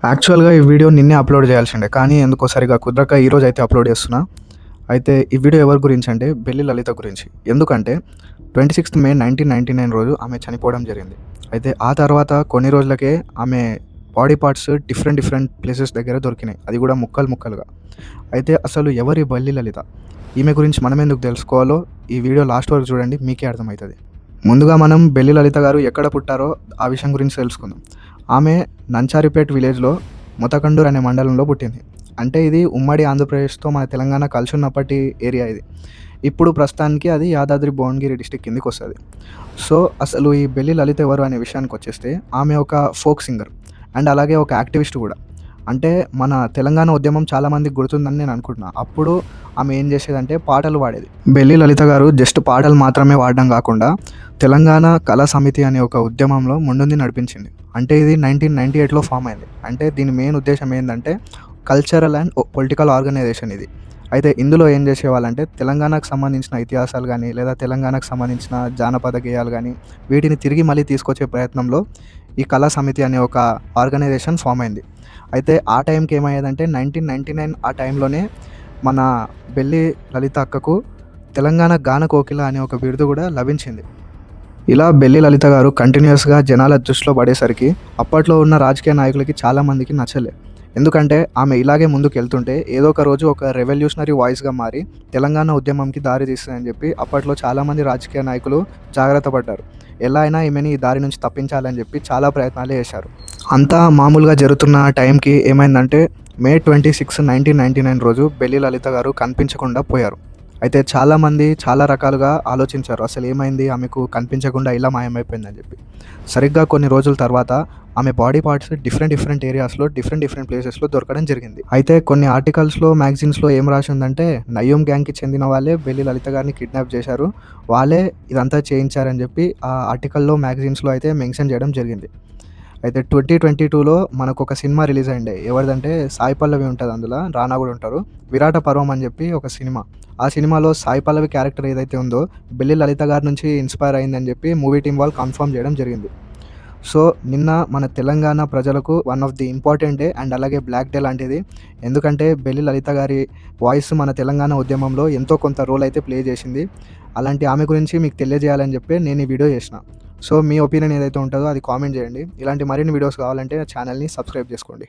యాక్చువల్‌గా ఈ వీడియో నిన్నే అప్‌లోడ్ చేయాల్సిండే. కానీ ఎందుకో సరిగ్గా కుదరక ఈరోజైతే అప్‌లోడ్ చేస్తున్నా. అయితే ఈ వీడియో ఎవరి గురించంటే బెల్లి లలిత గురించి. ఎందుకంటే 26 మే 1999 రోజు ఆమె చనిపోవడం జరిగింది. అయితే ఆ తర్వాత కొన్ని రోజులకే ఆమె body parts different different places దగ్గర దొరికినాయి. అది కూడా ముక్కలు ముక్కలుగా. అయితే అసలు ఎవరి బెల్లి లలిత? ఈమె గురించి మనమెందుకు తెలుసుకోవాలో ఈ వీడియో లాస్ట్ వరకు చూడండి, మీకే అర్థమవుతది. ముందుగా మనం బెల్లి లలిత గారు ఎక్కడ పుట్టారో ఆ విషయం గురించి తెలుసుకుందాం. ఆమె నంచారిపేట్ విలేజ్‌లో ముతకండూర్ అనే మండలంలో పుట్టింది. అంటే ఇది ఉమ్మడి ఆంధ్రప్రదేశ్‌తో మన తెలంగాణ కలిసి ఉన్నప్పటి ఏరియా ఇది. ఇప్పుడు ప్రస్తుతానికి అది యాదాద్రి భువనగిరి డిస్ట్రిక్ట్ కిందకొస్తది. సో, అసలు ఈ బెల్లి లలిత ఎవరు అనే విషయానికొచ్చేస్తే ఆమె ఒక ఫోక్ సింగర్ అండ్ అలాగే ఒక యాక్టివిస్ట్ కూడా. అంటే మన తెలంగాణ ఉద్యమం చాలామందికి గుర్తుందని నేను అనుకుంటున్నా. అప్పుడు ఆమె ఏం చేసేదంటే పాటలు పాడేది. బెల్లి లలిత గారు జస్ట్ పాటలు మాత్రమే పాడడం కాకుండా తెలంగాణ కళా సమితి అనే ఒక ఉద్యమంలో ముందుండి నడిపించింది. అంటే ఇది 1998లో ఫామ్ అయింది. అంటే దీని మెయిన్ ఉద్దేశ్యం ఏందంటే కల్చరల్ అండ్ పొలిటికల్ ఆర్గనైజేషన్ ఇది. అయితే ఇందులో ఏం చేసేవాళ్ళంటే తెలంగాణకు సంబంధించిన ఇతిహాసాలు గానీ, లేదా తెలంగాణకు సంబంధించిన జానపద గేయాలు గానీ, వీటిని తిరిగి మళ్ళీ తీసుకొచ్చే ప్రయత్నంలో ఈ కళా సమితి అనే ఒక ఆర్గనైజేషన్ ఫామ్ అయింది. అయితే ఆ టైంకి ఏమయ్యేదంటే 1999 ఆ టైంలోనే మన బెల్లి లలిత అక్కకు తెలంగాణ గాన కోకిల అనే ఒక బిరుదు కూడా లభించింది. ఇలా బెల్లి లలిత గారు కంటిన్యూయస్‌గా జనాల దృష్టిలో పడేసరికి అప్పట్లో ఉన్న రాజకీయ నాయకులకి చాలామందికి నచ్చలే. ఎందుకంటే ఆమె ఇలాగే ముందుకెళ్తుంటే ఏదో ఒక రోజు ఒక రెవల్యూషనరీ వాయిస్‌గా మారి తెలంగాణ ఉద్యమంకి దారి తీస్తదని చెప్పి అప్పట్లో చాలామంది రాజకీయ నాయకులు జాగ్రత్త పడ్డారు. ఎలా అయినా ఈమెని ఈ దారి నుంచి తప్పించాలని చెప్పి చాలా ప్రయత్నాలు చేశారు. అంతా మామూలుగా జరుగుతున్న టైంకి ఏమైందంటే మే 26, 1999 రోజు బెల్లి లలిత గారు కనిపించకుండా పోయారు. అయితే చాలామంది చాలా రకాలుగా ఆలోచించారు. అసలు ఏమైంది ఆమెకు కనిపించకుండా ఇలా మాయమైపోయిందని చెప్పి. సరిగ్గా కొన్ని రోజుల తర్వాత ఆమె బాడీ పార్ట్స్ డిఫరెంట్ డిఫరెంట్ ఏరియాస్‌లో డిఫరెంట్ డిఫరెంట్ ప్లేసెస్‌లో దొరకడం జరిగింది. అయితే కొన్ని ఆర్టికల్స్‌లో, మ్యాగజైన్స్‌లో ఏం రాసుందంటే నయ్యూమ్ గ్యాంగ్‌కి చెందిన వాళ్ళే బెల్లి లలిత గారిని కిడ్నాప్ చేశారు. వాళ్ళే ఇదంతా చేయించారని చెప్పి ఆ ఆర్టికల్‌లో, మ్యాగజైన్స్‌లో అయితే మెన్షన్ చేయడం జరిగింది. అయితే 2022లో మనకొక సినిమా రిలీజ్ అయిండే. ఎవరిదంటే సాయి పల్లవి ఉంటది అందులో. రానా కూడా ఉంటారు. 'విరాట పర్వం' అని చెప్పి ఒక సినిమా. ఆ సినిమాలో సాయి పల్లవి క్యారెక్టర్ ఏదైతే ఉందో బెల్లి లలిత గారి నుంచి ఇన్‌స్పైర్ అయిందని చెప్పి మూవీ టీమ్ వాళ్ళు కన్ఫర్మ్ చేయడం జరిగింది. సో, నిన్న మన తెలంగాణ ప్రజలకు one of the important day and అలాగే బ్లాక్ డే లాంటిది. ఎందుకంటే బెల్లి లలిత గారి వాయిస్ మన తెలంగాణ ఉద్యమంలో ఎంతో కొంత రోల్ అయితే ప్లే చేసింది. అలాంటి ఆమె గురించి మీకు తెలియజేయాలని చెప్పి నేను ఈ వీడియో చేసిన. సో, మీ ఒపీనియన్ ఏదైతే ఉంటదో అది కామెంట్ చేయండి. ఇలాంటి మరిన్ని వీడియోస్ కావాలంటే ఛానల్‌ని సబ్స్క్రైబ్ చేసుకోండి.